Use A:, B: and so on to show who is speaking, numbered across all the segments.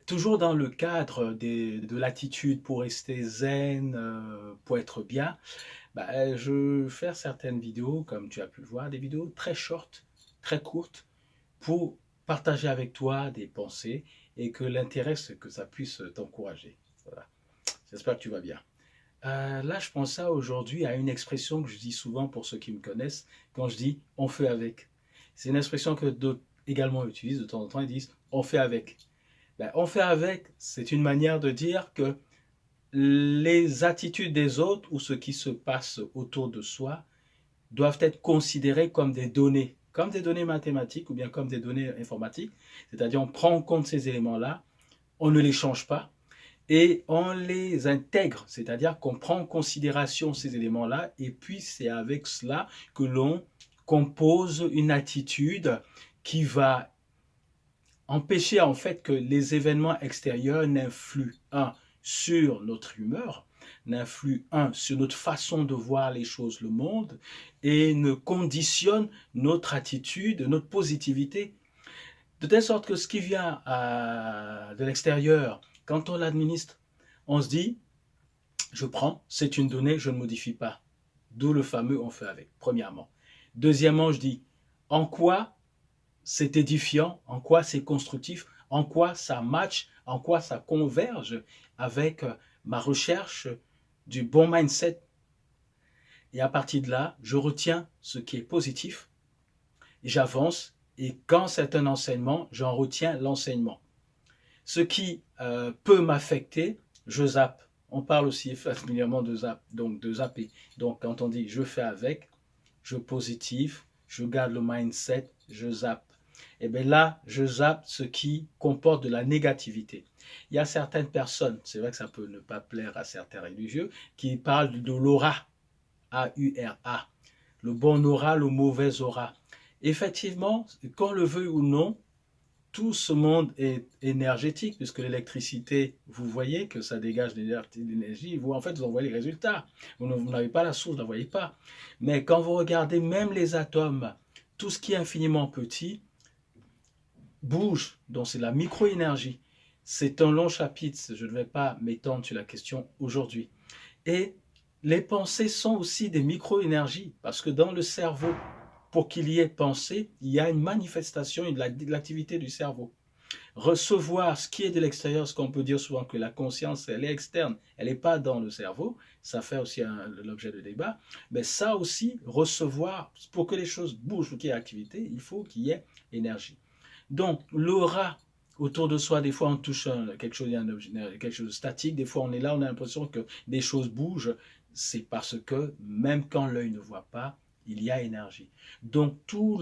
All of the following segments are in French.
A: Toujours dans le cadre de l'attitude pour rester zen, pour être bien, je vais faire certaines vidéos, comme tu as pu le voir, des vidéos très short, très courtes, pour partager avec toi des pensées et que l'intérêt, c'est que ça puisse t'encourager. Voilà. J'espère que tu vas bien. Là, je pense ça aujourd'hui à une expression que je dis souvent pour ceux qui me connaissent, quand je dis on fait avec. C'est une expression que d'autres également utilisent de temps en temps, ils disent on fait avec. On fait avec, c'est une manière de dire que les attitudes des autres ou ce qui se passe autour de soi doivent être considérées comme des données mathématiques ou bien comme des données informatiques. C'est-à-dire, on prend en compte ces éléments-là, on ne les change pas et on les intègre. C'est-à-dire qu'on prend en considération ces éléments-là et puis c'est avec cela que l'on compose une attitude qui va empêcher en fait que les événements extérieurs n'influent, sur notre humeur, n'influent, sur notre façon de voir les choses, le monde, et ne conditionnent notre attitude, notre positivité. De telle sorte que ce qui vient de l'extérieur, quand on l'administre, on se dit, je prends, c'est une donnée, je ne modifie pas. D'où le fameux on fait avec, premièrement. Deuxièmement, je dis, en quoi c'est édifiant, en quoi c'est constructif, en quoi ça match, en quoi ça converge avec ma recherche du bon mindset. Et à partir de là, je retiens ce qui est positif, j'avance, et quand c'est un enseignement, j'en retiens l'enseignement. Ce qui peut m'affecter, je zappe. On parle aussi familièrement de zap, donc de zapper. Donc quand on dit je fais avec, je positive, je garde le mindset, je zappe. Et bien là, je zappe ce qui comporte de la négativité. Il y a certaines personnes, c'est vrai que ça peut ne pas plaire à certains religieux, qui parlent de l'aura, A-U-R-A, le bon aura, le mauvais aura. Effectivement, qu'on le veuille ou non, tout ce monde est énergétique, puisque l'électricité, vous voyez que ça dégage de l'énergie, vous en fait vous en voyez les résultats. Vous n'avez pas la source, vous ne la voyez pas. Mais quand vous regardez même les atomes, tout ce qui est infiniment petit bouge, donc c'est la microénergie. C'est un long chapitre, je ne vais pas m'étendre sur la question aujourd'hui. Et les pensées sont aussi des microénergies, parce que dans le cerveau, pour qu'il y ait pensée, il y a une manifestation de l'activité du cerveau. Recevoir ce qui est de l'extérieur, ce qu'on peut dire souvent que la conscience, elle est externe, elle n'est pas dans le cerveau, ça fait aussi l'objet de débat, mais ça aussi, recevoir, pour que les choses bougent, pour qu'il y ait activité, il faut qu'il y ait énergie. Donc, l'aura autour de soi, des fois on touche quelque chose, quelque chose de statique, des fois on est là, on a l'impression que des choses bougent, c'est parce que même quand l'œil ne voit pas, il y a énergie. Donc tout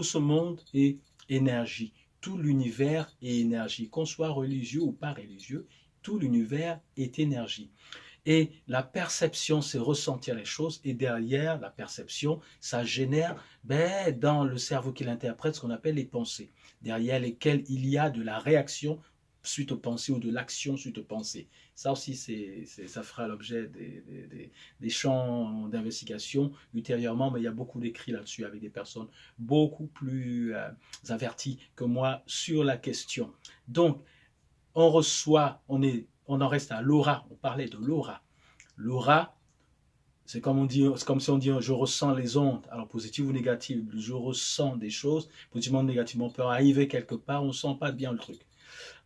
A: ce monde est énergie, tout l'univers est énergie, qu'on soit religieux ou pas religieux, tout l'univers est énergie. Et la perception, c'est ressentir les choses. Et derrière la perception, ça génère dans le cerveau qui l'interprète ce qu'on appelle les pensées, derrière lesquelles il y a de la réaction suite aux pensées ou de l'action suite aux pensées. Ça aussi, ça fera l'objet des champs d'investigation ultérieurement, mais il y a beaucoup d'écrits là-dessus avec des personnes beaucoup plus averties que moi sur la question. Donc, on reçoit, on en reste à l'aura, on parlait de l'aura. L'aura, c'est comme si on dit je ressens les ondes, alors positives ou négatives, je ressens des choses, positivement ou négativement, on peut arriver quelque part, on ne sent pas bien le truc.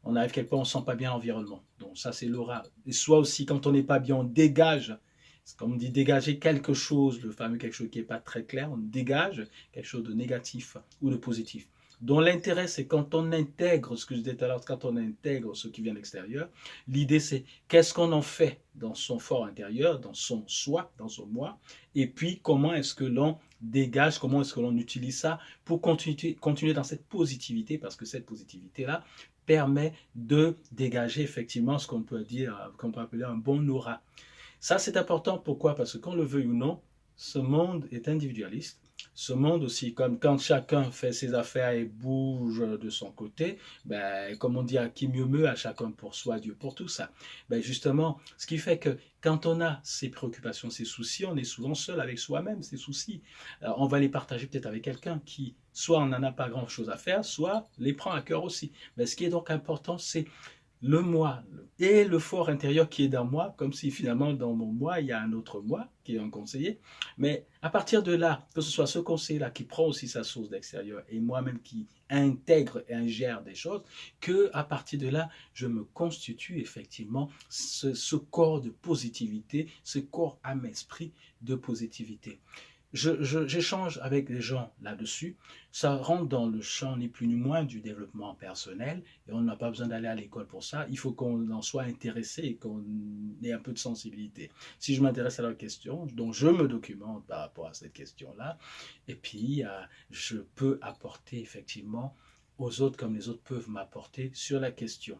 A: On arrive quelque part, on ne sent pas bien l'environnement. Donc ça c'est l'aura. Et soit aussi quand on n'est pas bien, on dégage, c'est comme on dit dégager quelque chose, le fameux quelque chose qui n'est pas très clair, on dégage quelque chose de négatif ou de positif. Donc l'intérêt, c'est quand on intègre ce que je disais tout à l'heure, quand on intègre ce qui vient de l'extérieur, l'idée c'est qu'est-ce qu'on en fait dans son fort intérieur, dans son soi, dans son moi, et puis comment est-ce que l'on dégage, comment est-ce que l'on utilise ça pour continuer dans cette positivité, parce que cette positivité-là permet de dégager effectivement ce qu'on peut dire, qu'on peut appeler un bon aura. Ça c'est important, pourquoi? Parce que qu'on le veuille ou non, ce monde est individualiste. Ce monde aussi, comme quand chacun fait ses affaires et bouge de son côté, comme on dit à qui mieux meut, à chacun pour soi, Dieu pour tout ça. Justement, ce qui fait que quand on a ses préoccupations, ses soucis, on est souvent seul avec soi-même, ses soucis. Alors, on va les partager peut-être avec quelqu'un qui, soit on n'en a pas grand-chose à faire, soit les prend à cœur aussi. Mais ce qui est donc important, c'est le moi et le fort intérieur qui est dans moi, comme si finalement dans mon moi, il y a un autre moi qui est un conseiller. Mais à partir de là, que ce soit ce conseiller-là qui prend aussi sa source d'extérieur et moi-même qui intègre et ingère des choses, que à partir de là, je me constitue effectivement ce corps de positivité, ce corps âme-esprit de positivité. J'échange avec les gens là-dessus. Ça rentre dans le champ ni plus ni moins du développement personnel et on n'a pas besoin d'aller à l'école pour ça. Il faut qu'on en soit intéressé et qu'on ait un peu de sensibilité. Si je m'intéresse à la question, donc je me documente par rapport à cette question-là et puis je peux apporter effectivement aux autres comme les autres peuvent m'apporter sur la question.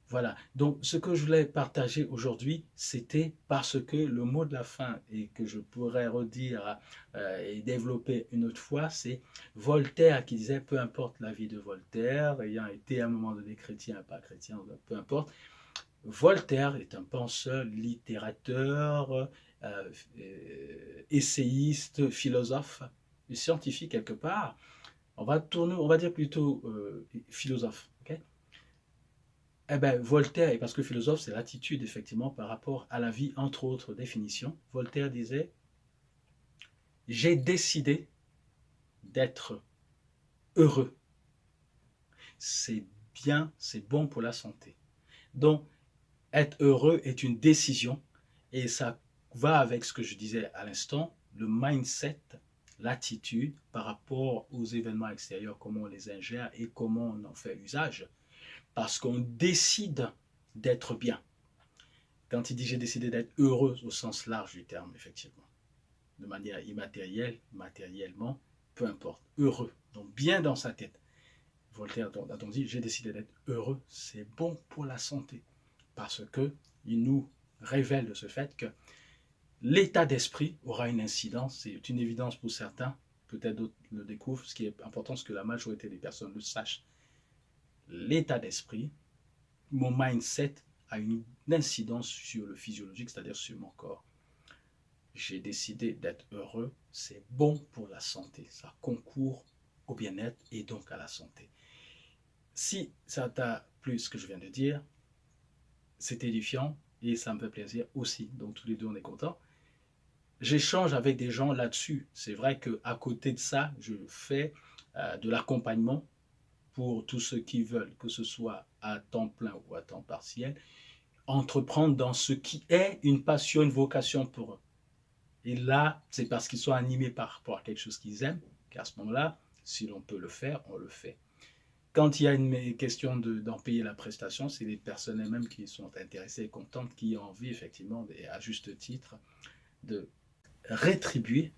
A: Voilà, donc ce que je voulais partager aujourd'hui, c'était parce que le mot de la fin et que je pourrais redire et développer une autre fois, c'est Voltaire qui disait, peu importe la vie de Voltaire, ayant été à un moment donné chrétien, pas chrétien, peu importe, Voltaire est un penseur, littérateur, essayiste, philosophe, scientifique quelque part. On va dire plutôt philosophe, ok. Eh bien, Voltaire, et parce que philosophe, c'est l'attitude, effectivement, par rapport à la vie, entre autres définitions. Voltaire disait, j'ai décidé d'être heureux. C'est bien, c'est bon pour la santé. Donc, être heureux est une décision, et ça va avec ce que je disais à l'instant, le mindset, l'attitude par rapport aux événements extérieurs, comment on les ingère et comment on en fait usage. Parce qu'on décide d'être bien. Quand il dit j'ai décidé d'être heureux au sens large du terme, effectivement, de manière immatérielle, matériellement, peu importe, heureux, donc bien dans sa tête. Voltaire a-t-on dit j'ai décidé d'être heureux, c'est bon pour la santé, parce qu'il nous révèle de ce fait que l'état d'esprit aura une incidence, c'est une évidence pour certains, peut-être d'autres le découvrent, ce qui est important, c'est que la majorité des personnes le sachent. L'état d'esprit, mon mindset a une incidence sur le physiologique, c'est-à-dire sur mon corps. J'ai décidé d'être heureux, c'est bon pour la santé, ça concourt au bien-être et donc à la santé. Si ça t'a plu ce que je viens de dire, c'est édifiant et ça me fait plaisir aussi, donc tous les deux on est contents. J'échange avec des gens là-dessus. C'est vrai qu'à côté de ça, je fais de l'accompagnement pour tous ceux qui veulent, que ce soit à temps plein ou à temps partiel, entreprendre dans ce qui est une passion, une vocation pour eux. Et là, c'est parce qu'ils sont animés par rapport à quelque chose qu'ils aiment, qu'à ce moment-là, si l'on peut le faire, on le fait. Quand il y a une question d'en payer la prestation, c'est les personnes elles-mêmes qui sont intéressées et contentes, qui ont envie effectivement, et à juste titre, de rétribuer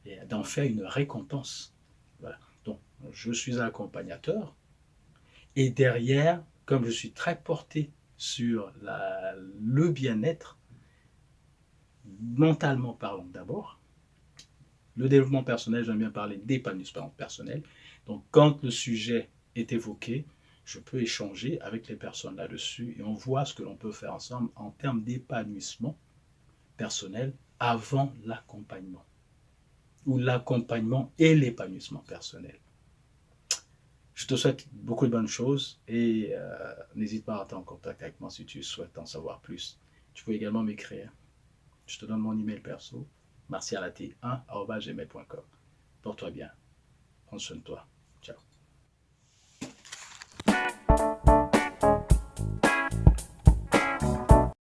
A: et d'en faire une récompense. Voilà. Donc, je suis un accompagnateur et derrière, comme je suis très porté sur le bien-être, mentalement parlant d'abord, le développement personnel, j'aime bien parler d'épanouissement personnel. Donc, quand le sujet est évoqué, je peux échanger avec les personnes là-dessus et on voit ce que l'on peut faire ensemble en termes d'épanouissement personnel avant l'accompagnement. Ou l'accompagnement et l'épanouissement personnel. Je te souhaite beaucoup de bonnes choses et n'hésite pas à être en contact avec moi si tu souhaites en savoir plus. Tu peux également m'écrire. Je te donne mon email perso, martialati1@gmail.com. Porte-toi bien. Prends soin de toi. Ciao.